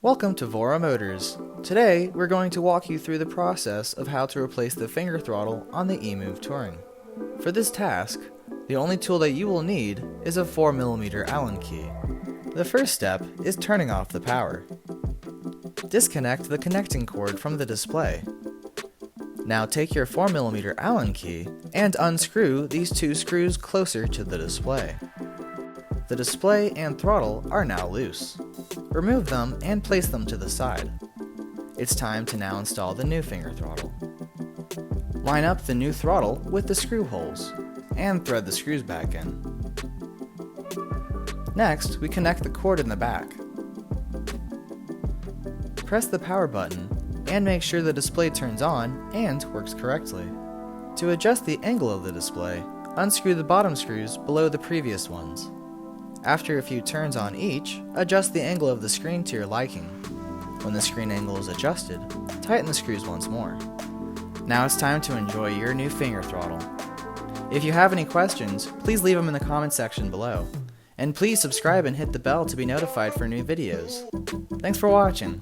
Welcome to VoroMotors. Today, we're going to walk you through the process of how to replace the finger throttle on the EMOVE Touring. For this task, the only tool that you will need is a 4mm Allen key. The first step is turning off the power. Disconnect the connecting cord from the display. Now take your 4mm Allen key and unscrew these two screws closer to the display. The display and throttle are now loose. Remove them and place them to the side. It's time to now install the new finger throttle. Line up the new throttle with the screw holes and thread the screws back in. Next, we connect the cord in the back. Press the power button and make sure the display turns on and works correctly. To adjust the angle of the display, unscrew the bottom screws below the previous ones. After a few turns on each, adjust the angle of the screen to your liking. When the screen angle is adjusted, tighten the screws once more. Now it's time to enjoy your new finger throttle. If you have any questions, please leave them in the comment section below. And please subscribe and hit the bell to be notified for new videos. Thanks for watching.